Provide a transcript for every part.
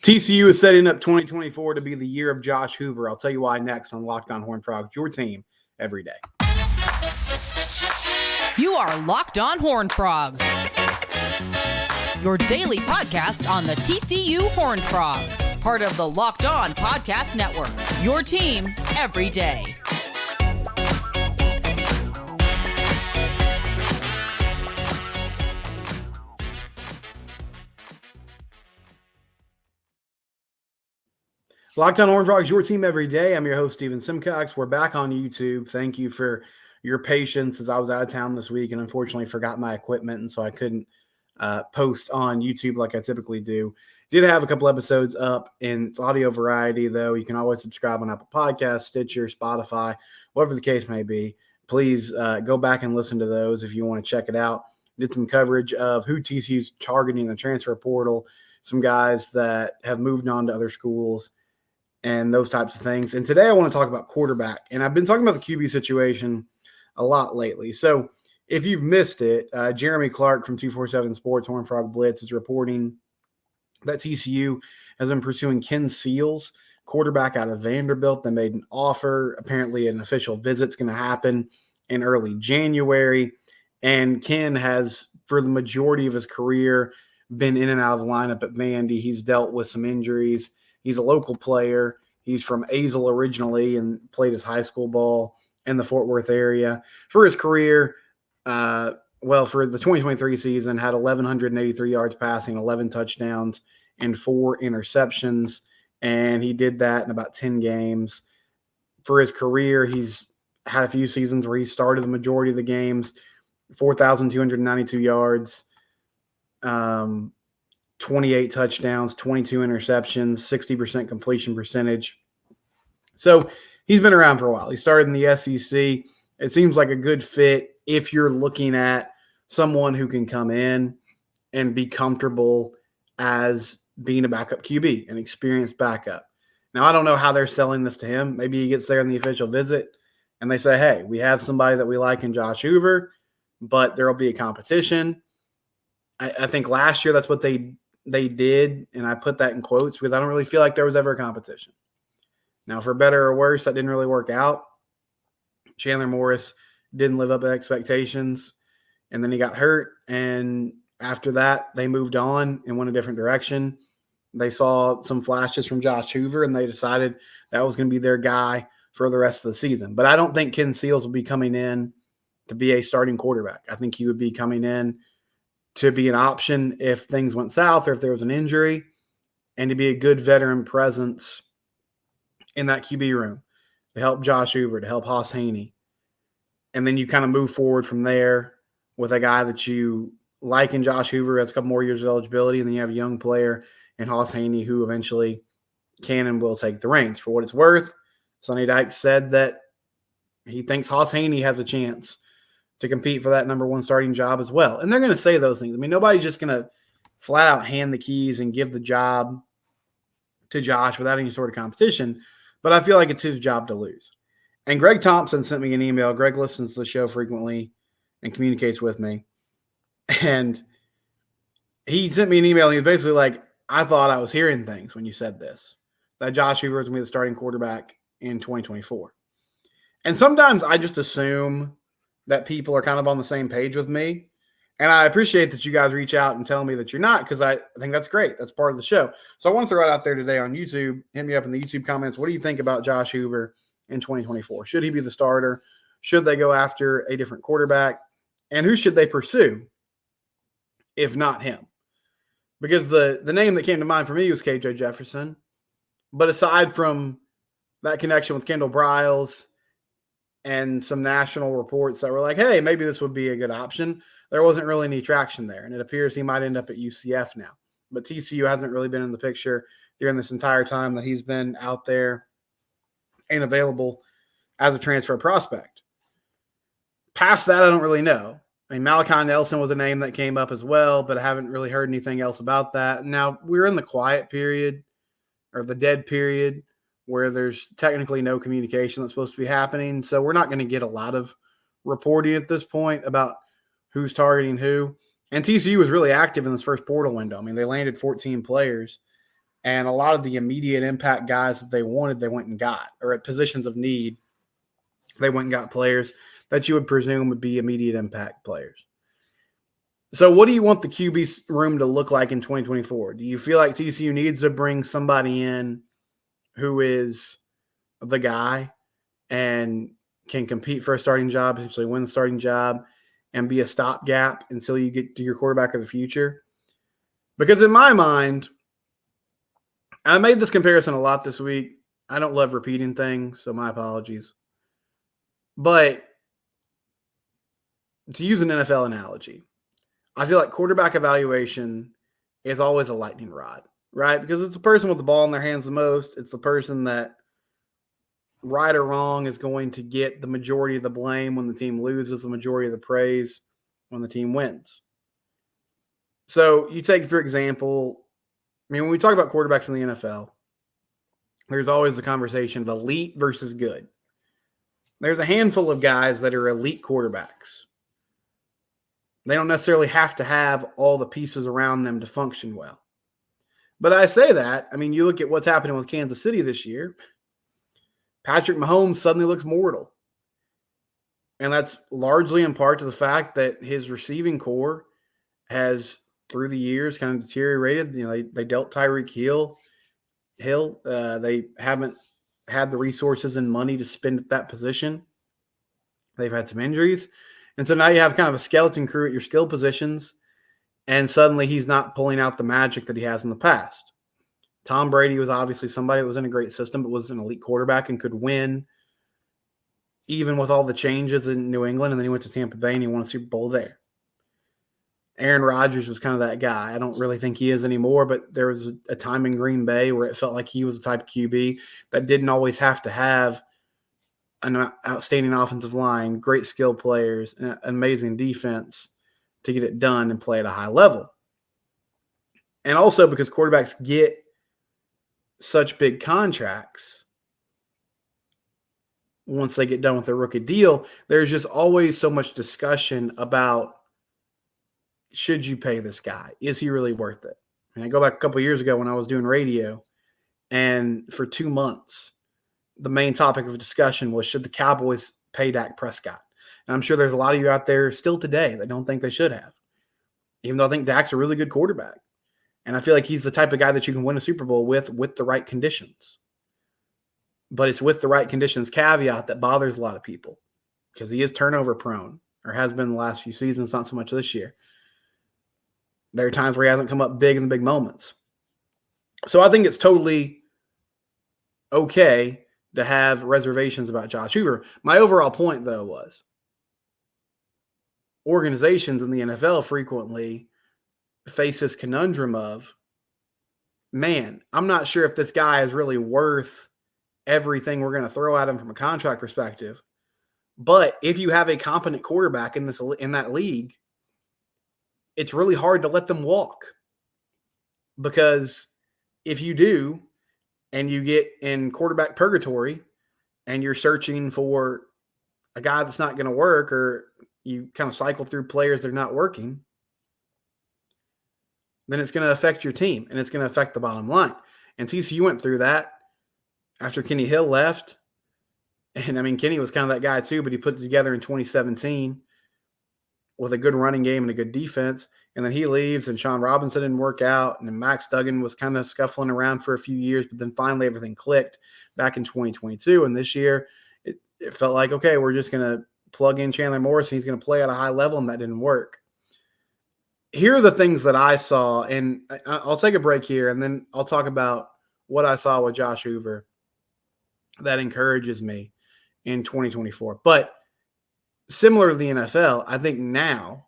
TCU is setting up 2024 to be the year of Josh Hoover. I'll tell you why next on Locked On Horned Frogs, your team every day. You are Locked On Horned Frogs, your daily podcast on the TCU Horned Frogs, part of the Locked On Podcast Network, your team every day. Locked On Horned Frogs, your team every day. I'm your host, Steven Simcox. We're back on YouTube. Thank you for your patience as I was out of town this week and unfortunately forgot my equipment, and so I couldn't post on YouTube like I typically do. Did have a couple episodes up in its audio variety, though. You can always subscribe on Apple Podcasts, Stitcher, Spotify, whatever the case may be. Please go back and listen to those if you want to check it out. Did some coverage of who TCU's targeting in the transfer portal, some guys that have moved on to other schools, and those types of things. And today I want to talk about quarterback. And I've been talking about the QB situation a lot lately. So if you've missed it, Jeremy Clark from 247 Sports, Horned Frog Blitz, is reporting that TCU has been pursuing Ken Seals, quarterback out of Vanderbilt. They made an offer. Apparently an official visit's going to happen in early January. And Ken has, for the majority of his career, been in and out of the lineup at Vandy. He's dealt with some injuries. He's a local player. He's from Azle originally and played his high school ball in the Fort Worth area. For his career, for the 2023 season, had 1,183 yards passing, 11 touchdowns, and 4 interceptions. And he did that in about 10 games. For his career, he's had a few seasons where he started the majority of the games, 4,292 yards, 28 touchdowns, 22 interceptions, 60% completion percentage. So he's been around for a while. He started in the SEC. It seems like a good fit if you're looking at someone who can come in and be comfortable as being a backup QB, an experienced backup. Now, I don't know how they're selling this to him. Maybe he gets there in the official visit and they say, hey, we have somebody that we like in Josh Hoover, but there will be a competition. I think last year that's what they did, and I put that in quotes because I don't really feel like there was ever a competition. Now, for better or worse, that didn't really work out. Chandler Morris didn't live up to expectations, and then he got hurt, and after that, they moved on and went a different direction. They saw some flashes from Josh Hoover, and they decided that was going to be their guy for the rest of the season. But I don't think Ken Seals will be coming in to be a starting quarterback. I think he would be coming in to be an option if things went south or if there was an injury, and to be a good veteran presence in that QB room to help Josh Hoover, to help Hoss Haney. And then you kind of move forward from there with a guy that you like in Josh Hoover, has a couple more years of eligibility, and then you have a young player in Hoss Haney who eventually can and will take the reins. For what it's worth, Sonny Dykes said that he thinks Hoss Haney has a chance to compete for that number one starting job as well. And they're going to say those things. I mean, nobody's just going to flat out hand the keys and give the job to Josh without any sort of competition. But I feel like it's his job to lose. And Greg Thompson sent me an email. Greg listens to the show frequently and communicates with me. And he sent me an email and he was basically like, I thought I was hearing things when you said this, that Josh Hoover was going to be the starting quarterback in 2024. And sometimes I just assume that people are kind of on the same page with me. And I appreciate that you guys reach out and tell me that you're not, because I think that's great. That's part of the show. So I want to throw it out there today on YouTube. Hit me up in the YouTube comments. What do you think about Josh Hoover in 2024? Should he be the starter? Should they go after a different quarterback? And who should they pursue if not him? Because the name that came to mind for me was KJ Jefferson. But aside from that connection with Kendall Briles and some national reports that were like, hey, maybe this would be a good option, there wasn't really any traction there. And it appears he might end up at UCF now. But TCU hasn't really been in the picture during this entire time that he's been out there and available as a transfer prospect. Past that, I don't really know. I mean, Malachi Nelson was a name that came up as well, but I haven't really heard anything else about that. Now, we're in the quiet period, or the dead period, where there's technically no communication that's supposed to be happening. So we're not going to get a lot of reporting at this point about who's targeting who. And TCU was really active in this first portal window. I mean, they landed 14 players. And a lot of the immediate impact guys that they wanted, they went and got. Or at positions of need, they went and got players that you would presume would be immediate impact players. So what do you want the QB room to look like in 2024? Do you feel like TCU needs to bring somebody in who is the guy and can compete for a starting job, essentially win the starting job, and be a stopgap until you get to your quarterback of the future? Because in my mind, I made this comparison a lot this week. I don't love repeating things, so my apologies. But to use an NFL analogy, I feel like quarterback evaluation is always a lightning rod, right? Because it's the person with the ball in their hands the most. It's the person that, right or wrong, is going to get the majority of the blame when the team loses, the majority of the praise when the team wins. So you take, for example, when we talk about quarterbacks in the NFL, there's always the conversation of elite versus good. There's a handful of guys that are elite quarterbacks. They don't necessarily have to have all the pieces around them to function well. But I say that, you look at what's happening with Kansas City this year. Patrick Mahomes suddenly looks mortal. And that's largely in part to the fact that his receiving core has, through the years, kind of deteriorated. They dealt Tyreek Hill. They haven't had the resources and money to spend at that position. They've had some injuries. And so now you have kind of a skeleton crew at your skill positions, and suddenly he's not pulling out the magic that he has in the past. Tom Brady was obviously somebody that was in a great system, but was an elite quarterback and could win even with all the changes in New England. And then he went to Tampa Bay and he won a Super Bowl there. Aaron Rodgers was kind of that guy. I don't really think he is anymore, but there was a time in Green Bay where it felt like he was the type of QB that didn't always have to have an outstanding offensive line, great skill players, and an amazing defense to get it done and play at a high level. And also because quarterbacks get such big contracts once they get done with their rookie deal, there's just always so much discussion about, should you pay this guy? Is he really worth it? And I go back a couple of years ago when I was doing radio, and for 2 months, the main topic of discussion was, should the Cowboys pay Dak Prescott? And I'm sure there's a lot of you out there still today that don't think they should have, even though I think Dak's a really good quarterback. And I feel like he's the type of guy that you can win a Super Bowl with the right conditions. But it's with the right conditions caveat that bothers a lot of people, because he is turnover prone, or has been the last few seasons, not so much this year. There are times where he hasn't come up big in the big moments. So I think it's totally okay to have reservations about Josh Hoover. My overall point, though, was organizations in the NFL frequently face this conundrum of, man, I'm not sure if this guy is really worth everything we're going to throw at him from a contract perspective. But if you have a competent quarterback in that league, it's really hard to let them walk. Because if you do, and you get in quarterback purgatory and you're searching for a guy that's not going to work, or you kind of cycle through players that are not working, then it's going to affect your team and it's going to affect the bottom line. And TCU went through that after Kenny Hill left. And Kenny was kind of that guy too, but he put it together in 2017 with a good running game and a good defense. And then he leaves, and Sean Robinson didn't work out, and then Max Duggan was kind of scuffling around for a few years, but then finally everything clicked back in 2022. And this year it felt like, okay, we're just going to plug in Chandler Morris and he's going to play at a high level, and that didn't work. Here are the things that I saw, and I'll take a break here, and then I'll talk about what I saw with Josh Hoover that encourages me in 2024. But similar to the NFL, I think now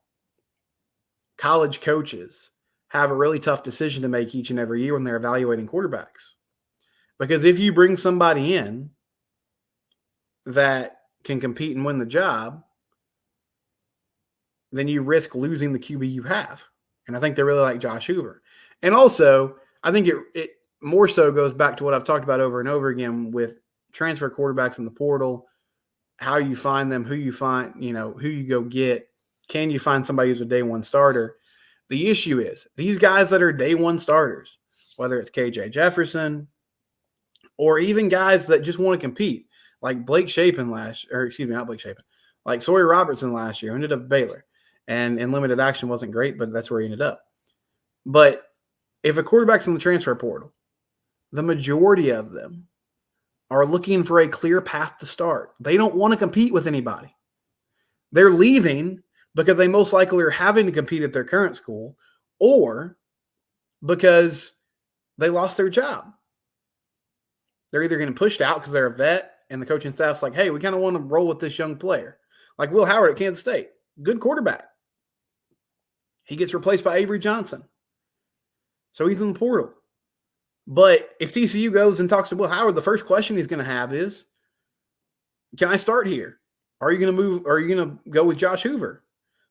college coaches have a really tough decision to make each and every year when they're evaluating quarterbacks. Because if you bring somebody in that can compete and win the job, then you risk losing the QB you have. And I think they really like Josh Hoover. And also, I think it more so goes back to what I've talked about over and over again with transfer quarterbacks in the portal, how you find them, who you find, who you go get. Can you find somebody who's a day one starter? The issue is these guys that are day one starters, whether it's KJ Jefferson or even guys that just want to compete, like Blake Shapen like Sawyer Robertson last year, ended up at Baylor. And in limited action wasn't great, but that's where he ended up. But if a quarterback's in the transfer portal, the majority of them are looking for a clear path to start. They don't want to compete with anybody. They're leaving because they most likely are having to compete at their current school or because they lost their job. They're either getting pushed out because they're a vet and the coaching staff's like, hey, we kind of want to roll with this young player. Like Will Howard at Kansas State, good quarterback. He gets replaced by Avery Johnson. So he's in the portal. But if TCU goes and talks to Will Howard, the first question he's going to have is, can I start here? Are you going to move? Are you going to go with Josh Hoover?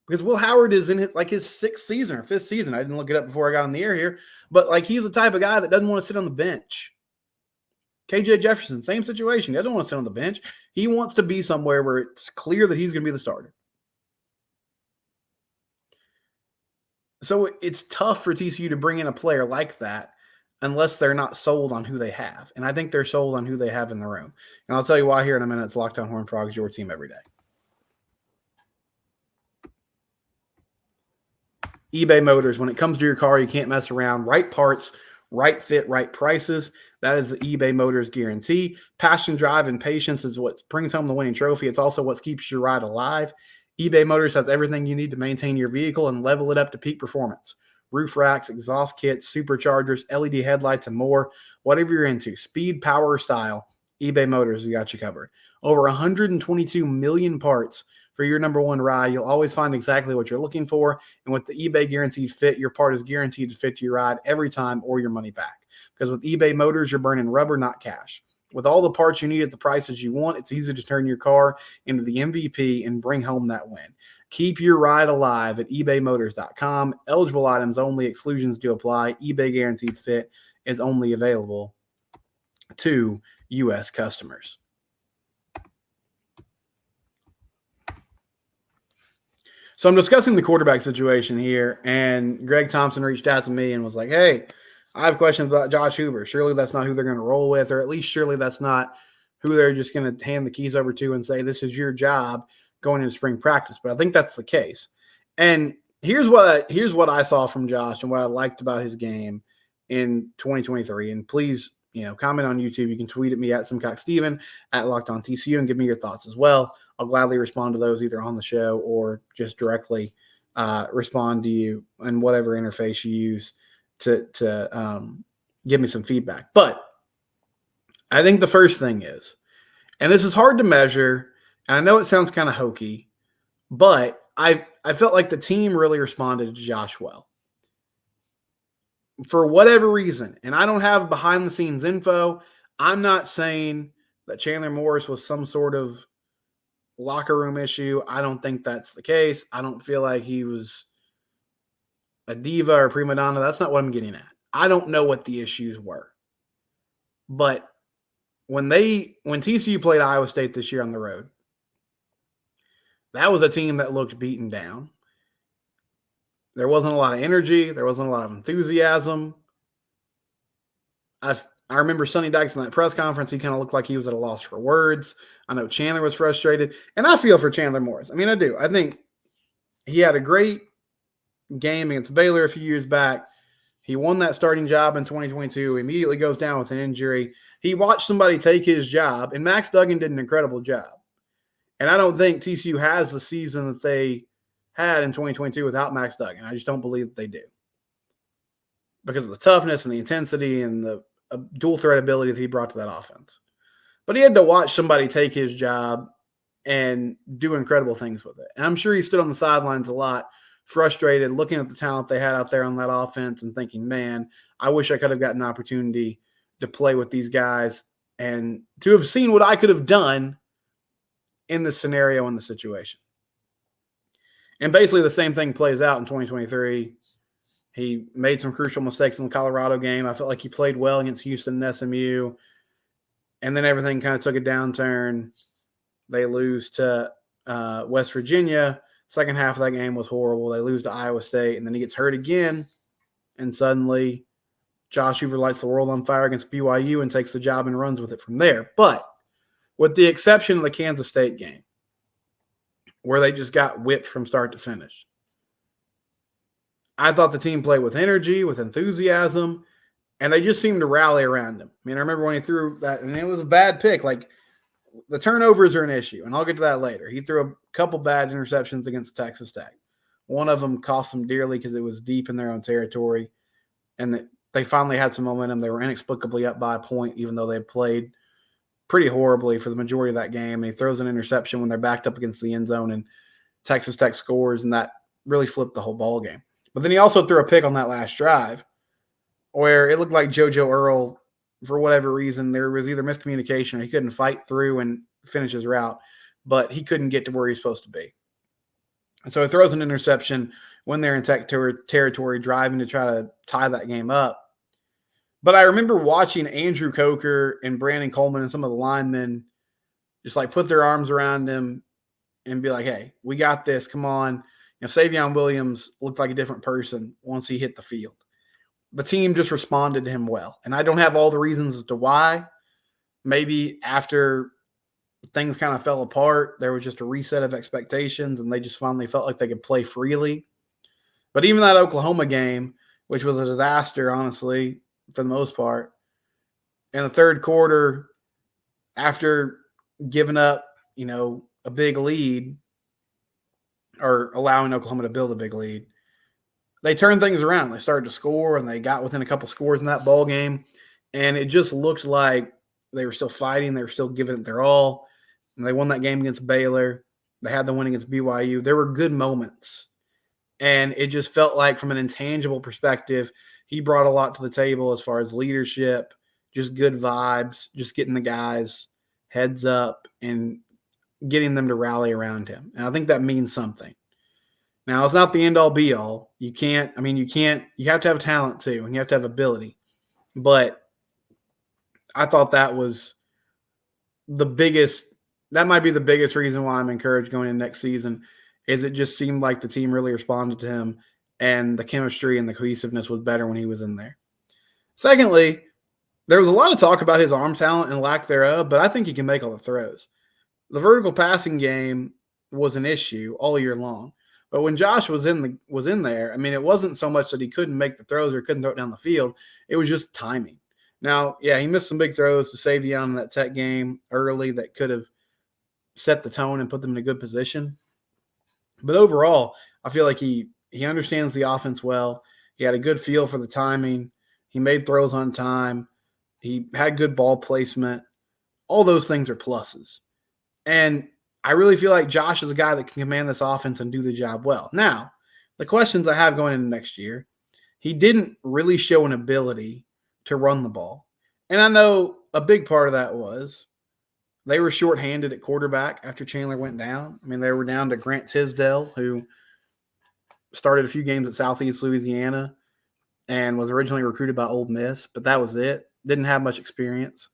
Because Will Howard is in his sixth season or fifth season. I didn't look it up before I got on the air here. But like he's the type of guy that doesn't want to sit on the bench. KJ Jefferson, same situation. He doesn't want to sit on the bench. He wants to be somewhere where it's clear that he's going to be the starter. So it's tough for TCU to bring in a player like that unless they're not sold on who they have. And I think they're sold on who they have in the room. And I'll tell you why here in a minute. It's Locked On Horned Frogs, your team every day. eBay Motors. When it comes to your car, you can't mess around. Right parts, right fit, right prices. That is the eBay Motors guarantee. Passion, drive, and patience is what brings home the winning trophy. It's also what keeps your ride alive. eBay Motors has everything you need to maintain your vehicle and level it up to peak performance. Roof racks, exhaust kits, superchargers, LED headlights, and more. Whatever you're into, speed, power, or style, eBay Motors has got you covered. Over 122 million parts for your number one ride. You'll always find exactly what you're looking for. And with the eBay Guaranteed Fit, your part is guaranteed to fit your ride every time or your money back. Because with eBay Motors, you're burning rubber, not cash. With all the parts you need at the prices you want, it's easy to turn your car into the MVP and bring home that win. Keep your ride alive at ebaymotors.com. Eligible items only. Exclusions do apply. eBay Guaranteed Fit is only available to U.S. customers. So I'm discussing the quarterback situation here, and Greg Thompson reached out to me and was like, hey, I have questions about Josh Hoover. Surely that's not who they're going to roll with, or at least surely that's not who they're just going to hand the keys over to and say, this is your job going into spring practice. But I think that's the case. And here's what I saw from Josh and what I liked about his game in 2023. And please, comment on YouTube. You can tweet at me at SimcockSteven, at Locked On TCU, and give me your thoughts as well. I'll gladly respond to those either on the show or just directly respond to you in whatever interface you use to give me some feedback. But I think the first thing is, and this is hard to measure, and I know it sounds kind of hokey, but I felt like the team really responded to Josh well. For whatever reason, and I don't have behind-the-scenes info, I'm not saying that Chandler Morris was some sort of locker room issue. I don't think that's the case. I don't feel like he was a diva or prima donna. That's not what I'm getting at. I don't know what the issues were. But when TCU played Iowa State this year on the road, that was a team that looked beaten down. There wasn't a lot of energy. There wasn't a lot of enthusiasm. I remember Sonny Dykes in that press conference. He kind of looked like he was at a loss for words. I know Chandler was frustrated. And I feel for Chandler Morris. I mean, I do. I think he had a great game against Baylor a few years back. He won that starting job in 2022. Immediately goes down with an injury. He watched somebody take his job, and Max Duggan did an incredible job. And I don't think TCU has the season that they had in 2022 without Max Duggan. I just don't believe that they do. Because of the toughness and the intensity and the dual threat ability that he brought to that offense. But he had to watch somebody take his job and do incredible things with it. And I'm sure he stood on the sidelines a lot, frustrated, looking at the talent they had out there on that offense and thinking, man, I wish I could have gotten an opportunity to play with these guys and to have seen what I could have done in the scenario and the situation. And basically the same thing plays out in 2023. He made some crucial mistakes in the Colorado game. I felt like he played well against Houston and SMU. And then everything kind of took a downturn. They lose to West Virginia. Second half of that game was horrible. They lose to Iowa State. And then he gets hurt again. And suddenly Josh Hoover lights the world on fire against BYU and takes the job and runs with it from there. But with the exception of the Kansas State game, where they just got whipped from start to finish, I thought the team played with energy, with enthusiasm, and they just seemed to rally around him. I mean, I remember when he threw that, and it was a bad pick. Like, the turnovers are an issue, and I'll get to that later. He threw a couple bad interceptions against Texas Tech. One of them cost them dearly because it was deep in their own territory, and they finally had some momentum. They were inexplicably up by a point, even though they played pretty horribly for the majority of that game. And he throws an interception when they're backed up against the end zone, and Texas Tech scores, and that really flipped the whole ball game. But then he also threw a pick on that last drive where it looked like JoJo Earl, for whatever reason, there was either miscommunication or he couldn't fight through and finish his route, but he couldn't get to where he's supposed to be. And so he throws an interception when they're in Tech territory, driving to try to tie that game up. But I remember watching Andrew Coker and Brandon Coleman and some of the linemen just like put their arms around him and be like, hey, we got this. Come on. Savion Williams looked like a different person once he hit the field. The team just responded to him well. And I don't have all the reasons as to why. Maybe after things kind of fell apart, there was just a reset of expectations and they just finally felt like they could play freely. But even that Oklahoma game, which was a disaster, honestly, for the most part, in the third quarter, after giving up, a big lead or allowing Oklahoma to build a big lead, they turned things around. They started to score, and they got within a couple scores in that ball game, and it just looked like they were still fighting. They were still giving it their all, and they won that game against Baylor. They had the win against BYU. There were good moments, and it just felt like from an intangible perspective, he brought a lot to the table as far as leadership, just good vibes, just getting the guys heads up and getting them to rally around him. And I think that means something. Now, it's not the end-all, be-all. You have to have talent too, and you have to have ability. But I thought that was that might be the biggest reason why I'm encouraged going into next season, is it just seemed like the team really responded to him, and the chemistry and the cohesiveness was better when he was in there. Secondly, there was a lot of talk about his arm talent and lack thereof, but I think he can make all the throws. The vertical passing game was an issue all year long. But when Josh was in there, I mean, it wasn't so much that he couldn't make the throws or couldn't throw it down the field. It was just timing. Now, yeah, he missed some big throws to Savion in that Tech game early that could have set the tone and put them in a good position. But overall, I feel like he understands the offense well. He had a good feel for the timing. He made throws on time. He had good ball placement. All those things are pluses. And I really feel like Josh is a guy that can command this offense and do the job well. Now, the questions I have going into next year, he didn't really show an ability to run the ball. And I know a big part of that was they were shorthanded at quarterback after Chandler went down. I mean, they were down to Grant Tisdale, who started a few games at Southeast Louisiana and was originally recruited by Ole Miss, but that was it. Didn't have much experience.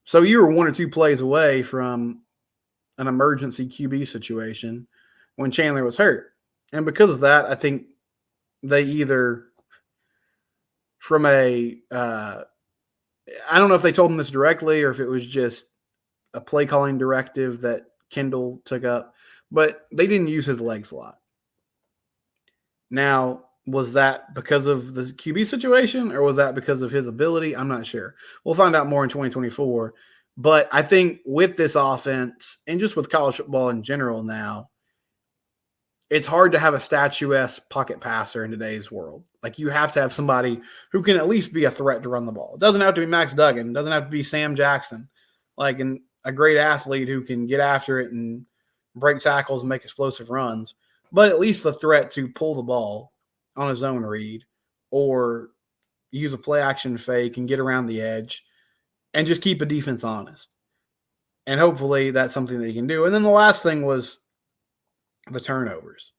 So you were one or two plays away from an emergency QB situation when Chandler was hurt. And because of that, I think they either from I don't know if they told him this directly or if it was just a play calling directive that Kendall took up, but they didn't use his legs a lot. Now, was that because of the QB situation or was that because of his ability? I'm not sure. We'll find out more in 2024. But I think with this offense and just with college football in general now, it's hard to have a statuesque pocket passer in today's world. Like, you have to have somebody who can at least be a threat to run the ball. It doesn't have to be Max Duggan. It doesn't have to be Sam Jackson. Like a great athlete who can get after it and break tackles and make explosive runs. But at least the threat to pull the ball on his own read or use a play action fake and get around the edge and just keep a defense honest. And hopefully that's something that he can do. And then the last thing was the turnovers.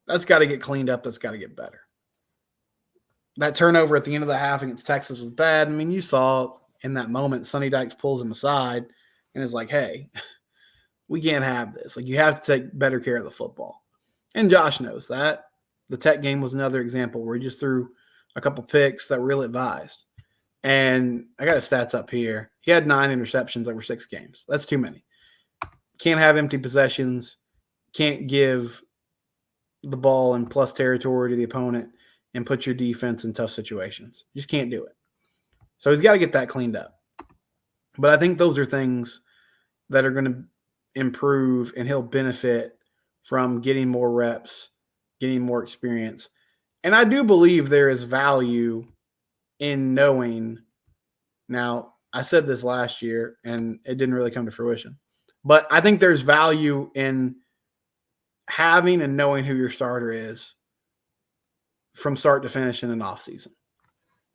That's got to get cleaned up. That's got to get better. That turnover at the end of the half against Texas was bad. I mean, you saw in that moment, Sonny Dykes pulls him aside and is like, hey, we can't have this. Like, you have to take better care of the football. And Josh knows that. The Tech game was another example where he just threw a couple picks that were ill-advised. And I got his stats up here. He had 9 interceptions over 6 games. That's too many. Can't have empty possessions. Can't give the ball in plus territory to the opponent and put your defense in tough situations. You just can't do it. So he's got to get that cleaned up. But I think those are things that are going to improve, and he'll benefit from getting more reps, getting more experience. And I do believe there is value in knowing. Now, I said this last year, and it didn't really come to fruition. But I think there's value in having and knowing who your starter is from start to finish in an offseason.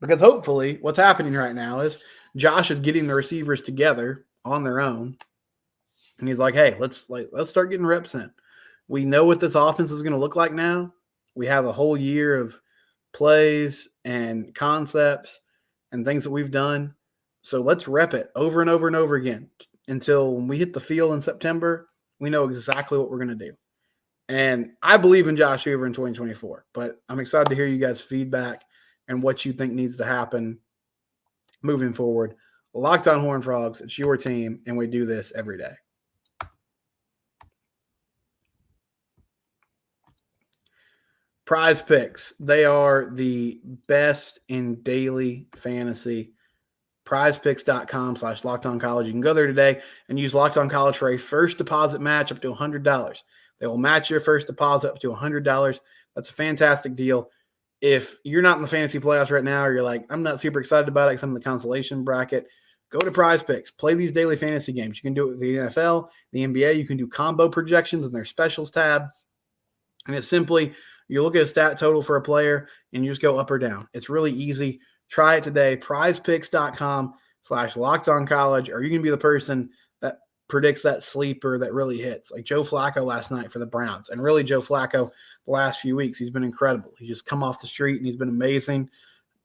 Because hopefully what's happening right now is Josh is getting the receivers together on their own. And he's like, hey, let's start getting reps in. We know what this offense is going to look like now. We have a whole year of plays and concepts and things that we've done. So let's rep it over and over and over again until when we hit the field in September, we know exactly what we're going to do. And I believe in Josh Hoover in 2024, but I'm excited to hear you guys' feedback and what you think needs to happen moving forward. Locked on Horned Frogs, it's your team, and we do this every day. PrizePicks, they are the best in daily fantasy. PrizePicks.com/LockedOnCollege. You can go there today and use Locked On College for a first deposit match up to $100. They will match your first deposit up to $100. That's a fantastic deal. If you're not in the fantasy playoffs right now, or you're like, I'm not super excited about it because I'm in the consolation bracket, go to PrizePicks. Play these daily fantasy games. You can do it with the NFL, the NBA. You can do combo projections in their specials tab. And it's simply, you look at a stat total for a player and you just go up or down. It's really easy. Try it today. PrizePicks.com/LockedOnCollege, or you can be the person that predicts that sleeper that really hits, like Joe Flacco last night for the Browns. And really, Joe Flacco the last few weeks, he's been incredible. He's just come off the street and he's been amazing.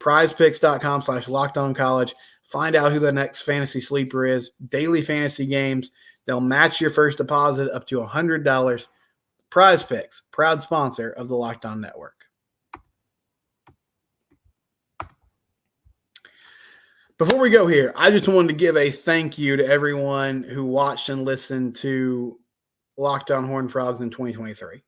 PrizePicks.com/LockedOnCollege. Find out who the next fantasy sleeper is. Daily fantasy games. They'll match your first deposit up to $100. PrizePicks, proud sponsor of the Locked On Network. Before we go here, I just wanted to give a thank you to everyone who watched and listened to Locked On Horned Frogs in 2023.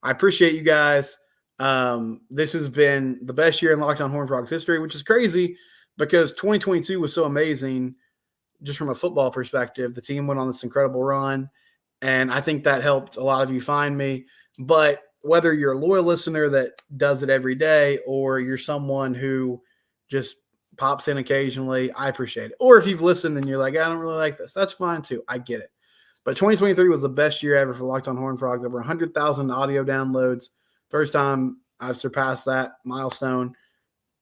I appreciate you guys. This has been the best year in Locked On Horned Frogs history, which is crazy because 2022 was so amazing just from a football perspective. The team went on this incredible run, and I think that helped a lot of you find me. But whether you're a loyal listener that does it every day or you're someone who just pops in occasionally, I appreciate it. Or if you've listened and you're like, I don't really like this, that's fine too. I get it. But 2023 was the best year ever for Locked On Horned Frogs. Over 100,000 audio downloads. First time I've surpassed that milestone.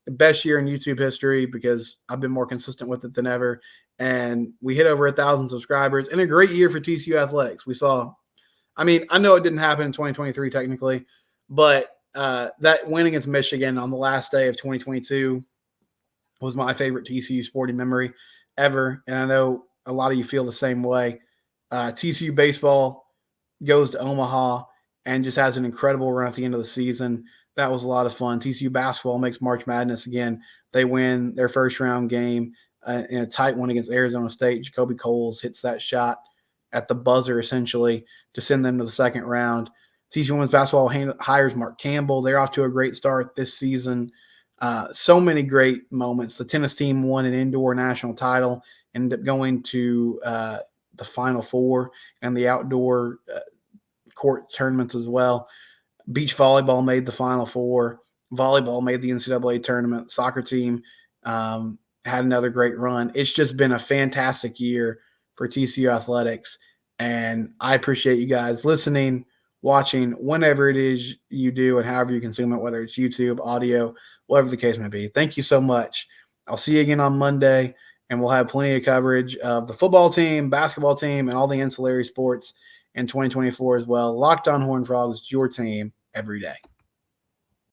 The best year in YouTube history because I've been more consistent with it than ever. And we hit over 1,000 subscribers. And a great year for TCU Athletics. We saw, I know it didn't happen in 2023 technically, but that win against Michigan on the last day of 2022 was my favorite TCU sporting memory ever. And I know a lot of you feel the same way. TCU baseball goes to Omaha and just has an incredible run at the end of the season. That was a lot of fun. TCU basketball makes March Madness again. They win their first round game in a tight one against Arizona State. Jacoby Coles hits that shot at the buzzer essentially to send them to the second round. TCU women's basketball hires Mark Campbell. They're off to a great start this season. So many great moments. The tennis team won an indoor national title, ended up going to the Final Four and the outdoor court tournaments as well. Beach volleyball made the Final Four. Volleyball made the NCAA tournament. Soccer team had another great run. It's just been a fantastic year for TCU Athletics, and I appreciate you guys listening, watching, whenever it is you do and however you consume it, whether it's YouTube, audio, whatever the case may be. Thank you so much. I'll see you again on Monday, and we'll have plenty of coverage of the football team, basketball team, and all the ancillary sports in 2024 as well. Locked On Horned Frogs, your team every day.